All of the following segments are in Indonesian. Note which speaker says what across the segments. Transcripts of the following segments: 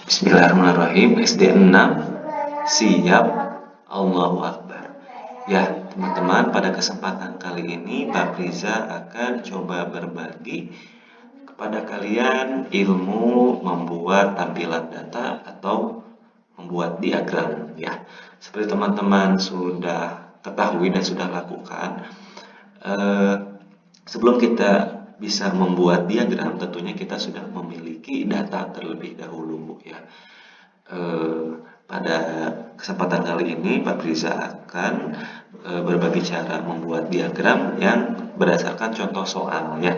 Speaker 1: Bismillahirrahmanirrahim. SD 6 siap, Allahu Akbar. Ya, teman-teman, pada kesempatan kali ini Pak Riza akan coba berbagi kepada kalian ilmu membuat tampilan data atau membuat diagram ya. Seperti teman-teman sudah ketahui dan sudah lakukan, sebelum kita bisa membuat diagram, tentunya kita sudah memiliki data terlebih dahulu ya. Pada kesempatan kali ini Pak Riza akan berbagi cara membuat diagram yang berdasarkan contoh soal ya.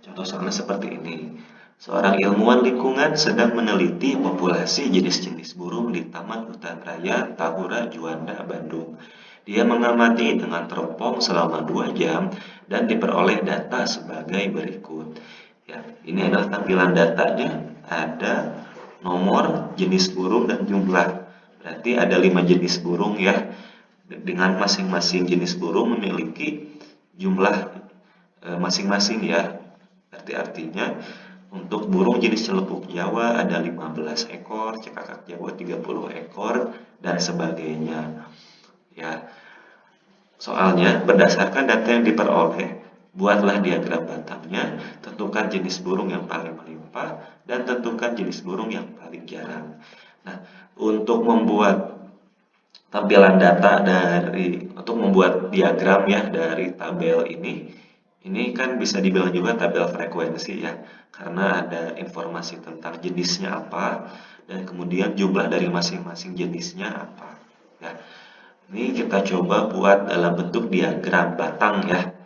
Speaker 1: Contoh soalnya seperti ini. Seorang ilmuwan lingkungan sedang meneliti populasi jenis-jenis burung di Taman Hutan Raya Tahura Juanda, Bandung. Dia mengamati dengan teropong selama 2 jam dan diperoleh data sebagai berikut. Ya, ini adalah tampilan datanya. Ada nomor, jenis burung, dan jumlah. Berarti ada 5 jenis burung ya. Dengan masing-masing jenis burung memiliki jumlah masing-masing ya. Artinya untuk burung jenis celepuk Jawa ada 15 ekor, cekakak Jawa 30 ekor, dan sebagainya. Ya, soalnya berdasarkan data yang diperoleh, buatlah diagram batangnya, tentukan jenis burung yang paling melimpah, dan tentukan jenis burung yang paling jarang. Nah, untuk membuat tampilan data untuk membuat diagram ya dari tabel ini kan bisa dibilang juga tabel frekuensi ya, karena ada informasi tentang jenisnya apa, dan kemudian jumlah dari masing-masing jenisnya apa. Ya, ini kita coba buat dalam bentuk diagram batang ya.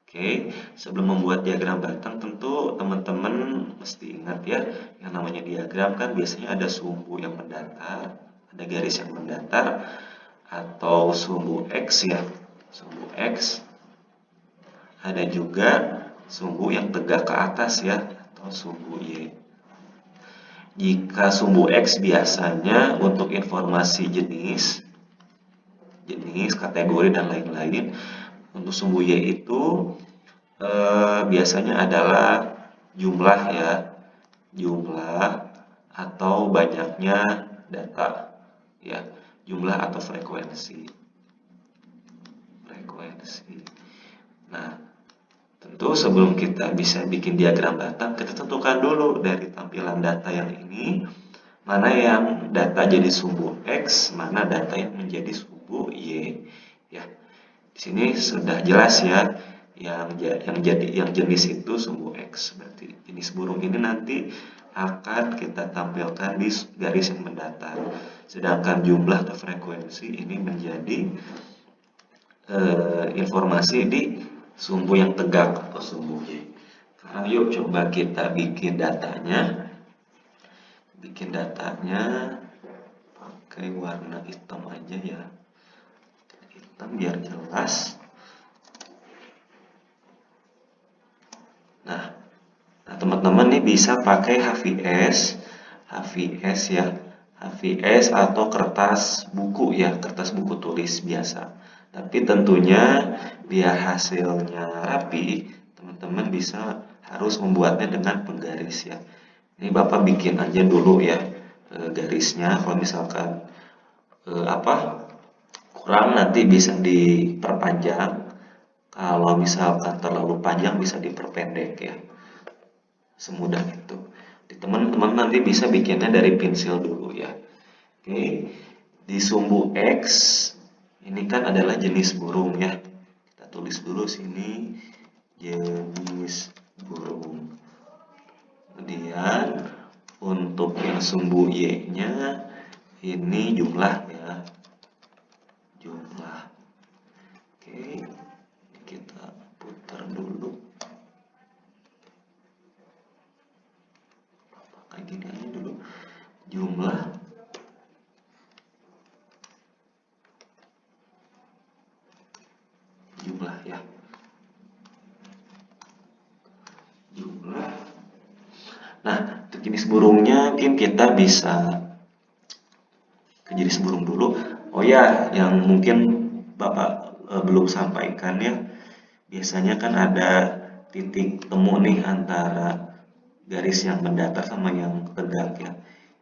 Speaker 1: Oke, sebelum membuat diagram batang tentu teman-teman mesti ingat ya, yang namanya diagram kan biasanya ada sumbu yang mendatar, ada garis yang mendatar, atau sumbu X ya, sumbu X. Ada juga sumbu yang tegak ke atas ya, atau sumbu Y. Jika sumbu X biasanya untuk informasi jenis, kategori, dan lain-lain. Untuk sumbu Y itu biasanya adalah jumlah ya, jumlah atau banyaknya data ya, jumlah atau frekuensi. Nah, tentu sebelum kita bisa bikin diagram batang, kita tentukan dulu dari tampilan data yang ini, mana yang data jadi sumbu X, mana data yang menjadi sumbu Y. Ya, di sini sudah jelas ya, yang jenis itu sumbu X. Berarti jenis burung ini nanti akan kita tampilkan di garis yang mendatar. Sedangkan jumlah atau frekuensi ini menjadi informasi di sumbu yang tegak atau sumbu Y. Sekarang yuk coba kita bikin datanya. Pakai warna hitam aja ya. Hitam biar jelas. Nah, teman-teman nih bisa pakai HVS ya. HVS atau kertas buku ya, kertas buku tulis biasa. Tapi tentunya biar hasilnya rapi, teman-teman harus membuatnya dengan penggaris ya. Ini Bapak bikin aja dulu ya garisnya. Kalau misalkan kurang nanti bisa diperpanjang. Kalau misalkan terlalu panjang bisa diperpendek ya. Semudah itu. Teman-teman nanti bisa bikinnya dari pensil dulu ya. Oke. Di sumbu X ini kan adalah jenis burung ya. Kita tulis dulu sini jenis burung. Kemudian untuk yang sumbu Y-nya ini jumlah ya. Jumlah. Oke. Kita putar dulu. Kayak gini aja dulu. Jumlah ya. Jumlah. Nah, untuk jenis burungnya mungkin kita bisa ke jenis burung dulu. Oh ya, yang mungkin Bapak belum sampaikan ya. Biasanya kan ada titik temu nih antara garis yang mendatar sama yang tegak ya.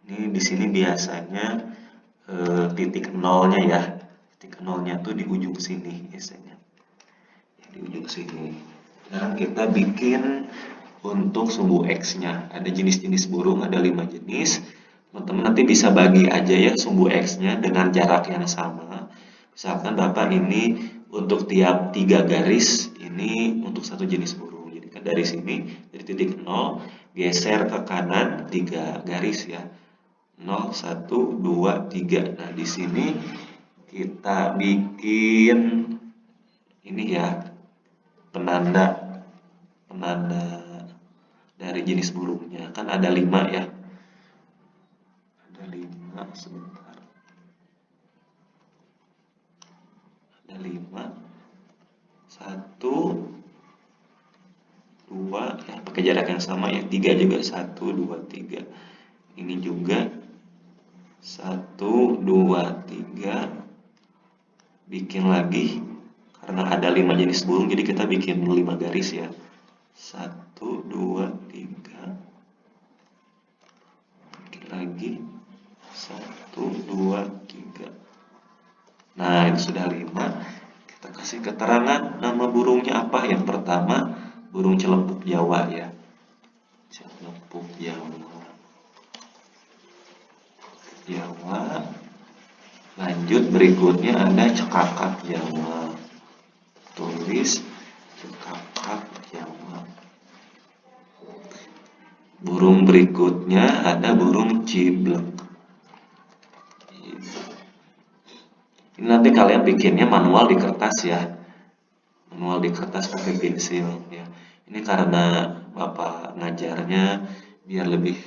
Speaker 1: Ini di sini biasanya titik nolnya ya. Titik nolnya tuh di ujung sini biasanya. Ya, di ujung sini. Sekarang kita bikin untuk sumbu X-nya. Ada jenis-jenis burung, ada 5 jenis. Teman-teman nanti bisa bagi aja ya sumbu X-nya dengan jarak yang sama. Misalkan Bapak ini untuk tiap 3 garis, ini untuk satu jenis burung. Jadi kan dari sini, dari titik 0, geser ke kanan 3 garis ya. 0, 1, 2, 3. Nah, di sini kita bikin ini ya, penanda penanda dari jenis burungnya. Kan ada 5 ya. Ada 5 sebentar. Ada 5. 1, 2 ya pakai jarak yang sama ya. 3 juga 1, 2, 3. Ini juga 1, 2, 3. Bikin lagi karena ada 5 jenis burung jadi kita bikin 5 garis ya. 1, 2, 3. Bikin lagi 1, 2, 3. Nah, ini sudah 5. Kita kasih keterangan nama burungnya apa. Yang pertama, burung celempuk Jawa ya. Celempuk Jawa. Jawa. Lanjut berikutnya ada cekakak Jawa. Tulis cekakak Jawa. Burung berikutnya ada burung ciblek. Ini nanti kalian bikinnya manual di kertas ya. Manual di kertas pakai pensil ya. Ini karena Bapak ngajarnya biar lebih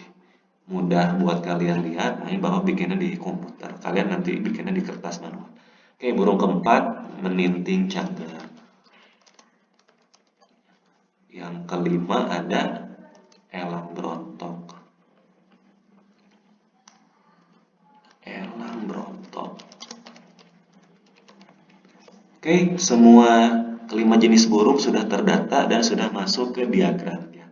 Speaker 1: mudah buat kalian lihat. Nah, ini Bapak bikinnya di komputer. Kalian nanti bikinnya di kertas manual. Oke, burung keempat meninting cagar. Yang kelima ada elang berontok. Elang berontok. Oke, semua kelima jenis burung sudah terdata dan sudah masuk ke diagram ya.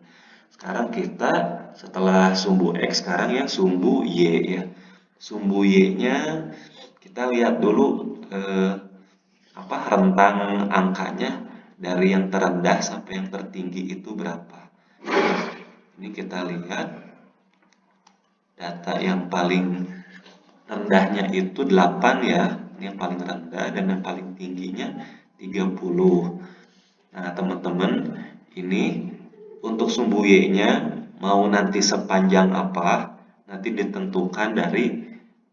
Speaker 1: Sekarang kita setelah sumbu X sekarang ya sumbu Y ya. Sumbu Y-nya kita lihat dulu rentang angkanya dari yang terendah sampai yang tertinggi itu berapa. Ini kita lihat data yang paling rendahnya itu 8 ya. Ini yang paling rendah dan yang paling tingginya 30. Nah, teman-teman, ini untuk sumbu Y-nya mau nanti sepanjang apa, nanti ditentukan dari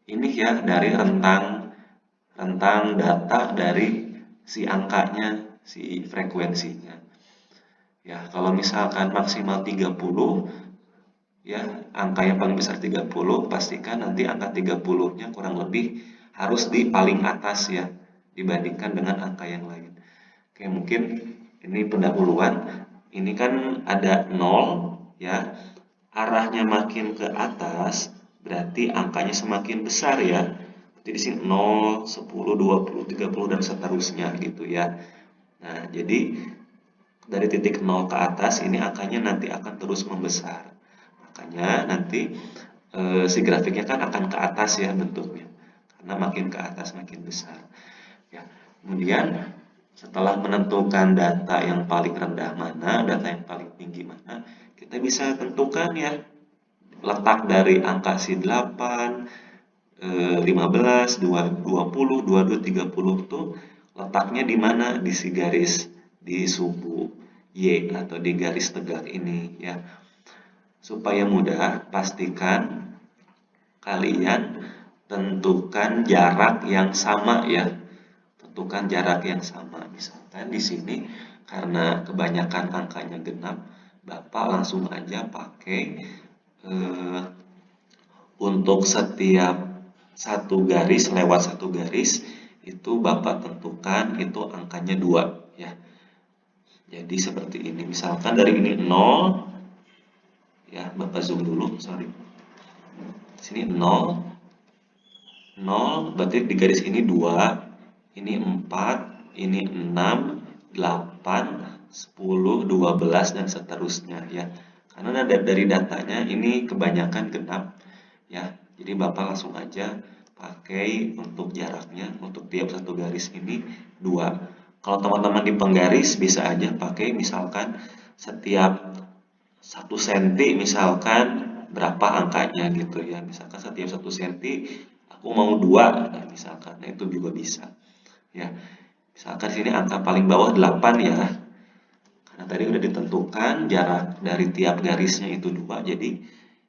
Speaker 1: ini ya, dari rentang data dari si angkanya, si frekuensinya. Ya, kalau misalkan maksimal 30, ya, angka yang paling besar 30, pastikan nanti angka 30-nya kurang lebih harus di paling atas ya, dibandingkan dengan angka yang lain. Oke, mungkin ini pendahuluan. Ini kan ada 0 ya. Arahnya makin ke atas berarti angkanya semakin besar ya. Jadi di sini 0, 10, 20, 30 dan seterusnya gitu ya. Nah, jadi dari titik 0 ke atas ini angkanya nanti akan terus membesar. Makanya nanti si grafiknya kan akan ke atas ya bentuknya. Karena makin ke atas makin besar. Ya. Kemudian setelah menentukan data yang paling rendah mana, data yang paling tinggi mana, kita bisa tentukan ya letak dari angka si 8, 15, 20, 22, 30 itu letaknya di mana? Di si garis di sumbu Y atau di garis tegak ini ya. Supaya mudah, pastikan kalian tentukan jarak yang sama ya. Tentukan jarak yang sama. Misalkan di sini karena kebanyakan angkanya genap, Bapak langsung aja pakai untuk setiap satu garis lewat satu garis itu Bapak tentukan itu angkanya 2 ya. Jadi seperti ini. Misalkan dari ini 0 ya, Bapak zoom dulu, sorry. Sini 0 0 berarti di garis ini 2, ini 4, ini 6, 8, 10, 12 dan seterusnya ya. Karena dari datanya ini kebanyakan genap ya. Jadi Bapak langsung aja pakai untuk jaraknya, untuk tiap satu garis ini 2. Kalau teman-teman di penggaris bisa aja pakai misalkan setiap 1 cm misalkan berapa angkanya gitu ya. Misalkan setiap 1 cm aku mau 2, nah misalkan, nah itu juga bisa ya. Misalkan sini angka paling bawah 8 ya. Karena tadi udah ditentukan jarak dari tiap garisnya itu 2, jadi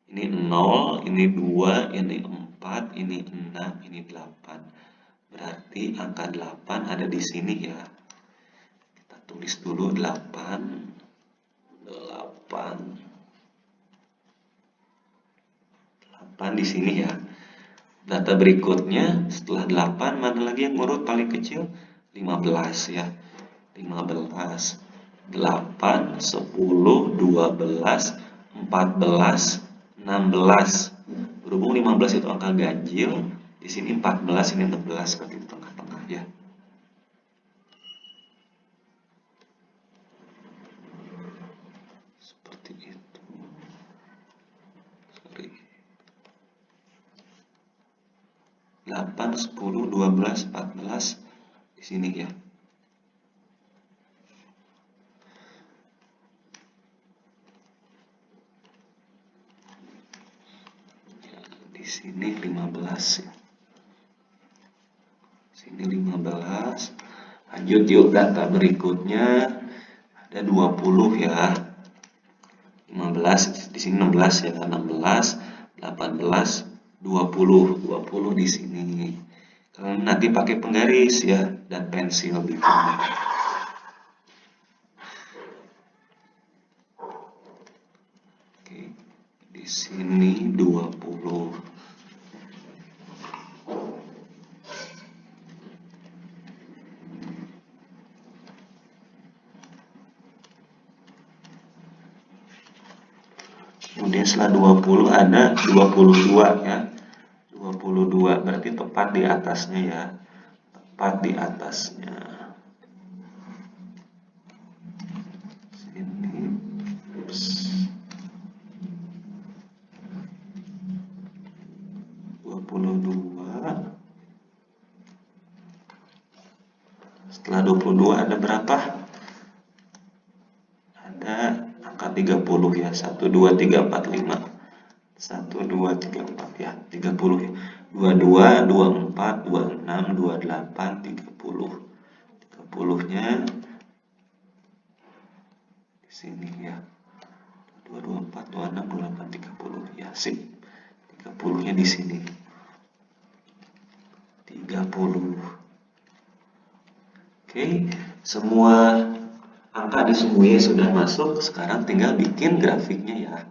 Speaker 1: ini 0, ini 2, ini 4, ini 6, ini 8. Berarti angka 8 ada di sini ya. Kita tulis dulu 8, 8 di sini ya. Data berikutnya setelah 8 mana lagi yang urut paling kecil? 15 ya. 15, 8, 10, 12, 14, 16. Berhubung 15 itu angka ganjil, di sini 14, ini 16 berarti di tengah-tengah ya. Seperti itu. Sorry. 8, 10, 12, 14 di sini ya. Di sini 15 ya. Sini 15. Lanjut yuk data berikutnya ada 20 ya. 15 di sini 16 ya, 16, 18, 20 di sini. Kalian nanti pakai penggaris ya dan pensil bikinnya. Oke, di sini 20. Kemudian setelah 20 ada 22 ya. 22 berarti tepat di atasnya ya. Tepat di atasnya. Sini. Ups. 22. Setelah 22 ada berapa? Ada angka 30 ya. 1, 2, 3, 4, 5. 1, 2, 3, 4 ya. 30 ya. 22, 24, 26, 28, 30. 30-nya di sini ya. 2, 24, 26, 28, 30 ya. Sip. 30-nya di sini. 30. Oke, semua angka di semuanya sudah masuk. Sekarang tinggal bikin grafiknya ya.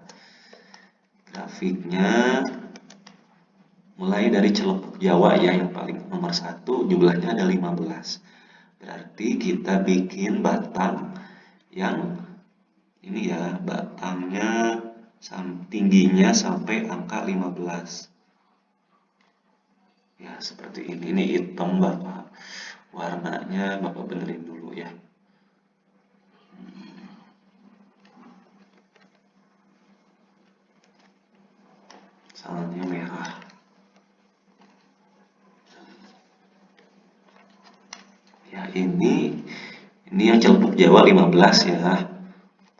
Speaker 1: Grafiknya mulai dari celepuk Jawa ya, yang paling nomor 1, jumlahnya ada 15. Berarti kita bikin batang yang ini ya, batangnya tingginya sampai angka 15. Ya, seperti ini. Ini hitam Bapak. Warnanya Bapak benerin dulu ya. Salahnya merah. Ya, ini yang celepuk Jawa 15 ya.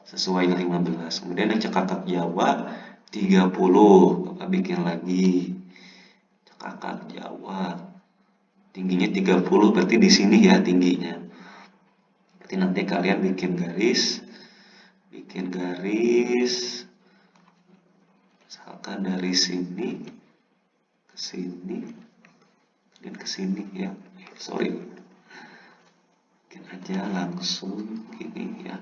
Speaker 1: Sesuai 15. Kemudian yang cekakak Jawa 30. Bapak bikin lagi. Cekakak Jawa. Tingginya 30 berarti di sini ya tingginya. Berarti nanti kalian bikin garis misalkan dari sini ke sini dan ke sini ya. Sorry. Bikin aja langsung gini ya.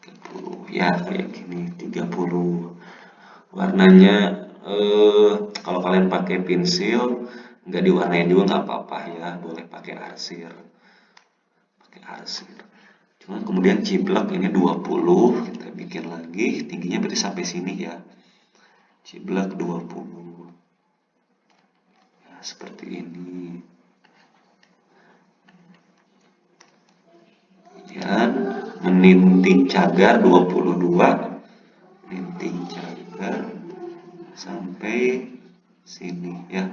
Speaker 1: 30 ya, kayak gini 30. Warnanya kalau kalian pakai pensil nggak diwarnain juga nggak apa-apa ya, boleh pakai arsir. Cuman kemudian ciblak ini 20, kita bikin lagi tingginya berarti sampai sini ya. Ciblak 20. Ya, seperti ini. kemudian meninting cagar 22, meninting cagar sampai sini ya.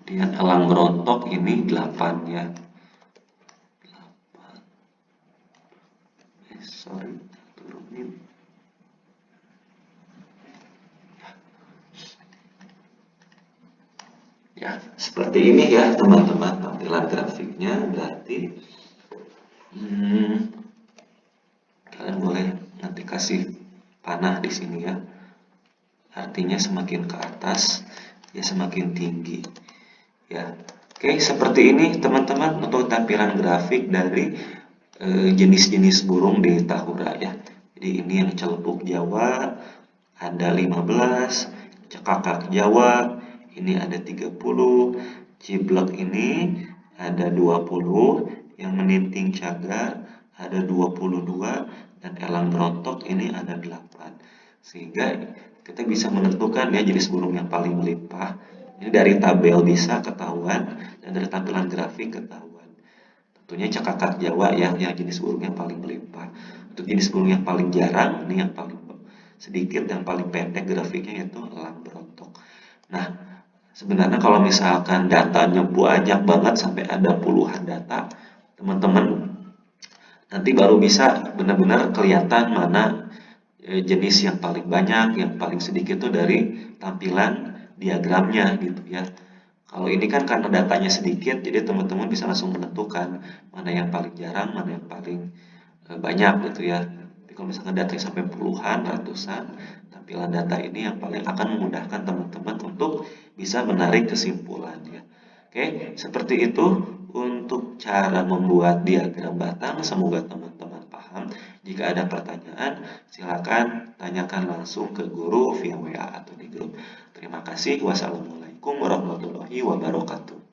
Speaker 1: Kemudian elang berontok ini 8 ya. 8. Sorry, turunin. Ya, seperti ini ya teman-teman tampilan grafiknya. Berarti kalian boleh nanti kasih panah di sini ya. Artinya semakin ke atas ya semakin tinggi. Ya, oke, seperti ini teman-teman untuk tampilan grafik dari jenis-jenis burung di tahura ya. Jadi ini yang celupuk Jawa ada 15, cekakak Jawa ini ada 30, ciblek ini ada 20, yang meninting cagar ada 22, dan elang berontok ini ada 8. Sehingga kita bisa menentukan ya jenis burung yang paling melimpah. Ini dari tabel bisa ketahuan dan dari tampilan grafik ketahuan. Tentunya cekakak Jawa ya yang jenis burung yang paling melimpah. Untuk jenis burung yang paling jarang ini yang paling sedikit, yang paling pendek grafiknya yaitu elang berontok. Nah, sebenarnya kalau misalkan datanya banyak banget sampai ada puluhan data, teman-teman nanti baru bisa benar-benar kelihatan mana jenis yang paling banyak, yang paling sedikit itu dari tampilan diagramnya gitu ya. Kalau ini kan karena datanya sedikit, jadi teman-teman bisa langsung menentukan mana yang paling jarang, mana yang paling banyak gitu ya. Tapi kalau misalkan datanya sampai puluhan, ratusan, tampilan data ini yang paling akan memudahkan teman-teman untuk bisa menarik kesimpulan ya. Oke, seperti itu untuk cara membuat diagram batang. Semoga teman-teman paham. Jika ada pertanyaan, silakan tanyakan langsung ke guru via WA atau di grup. Terima kasih. Wassalamualaikum warahmatullahi wabarakatuh.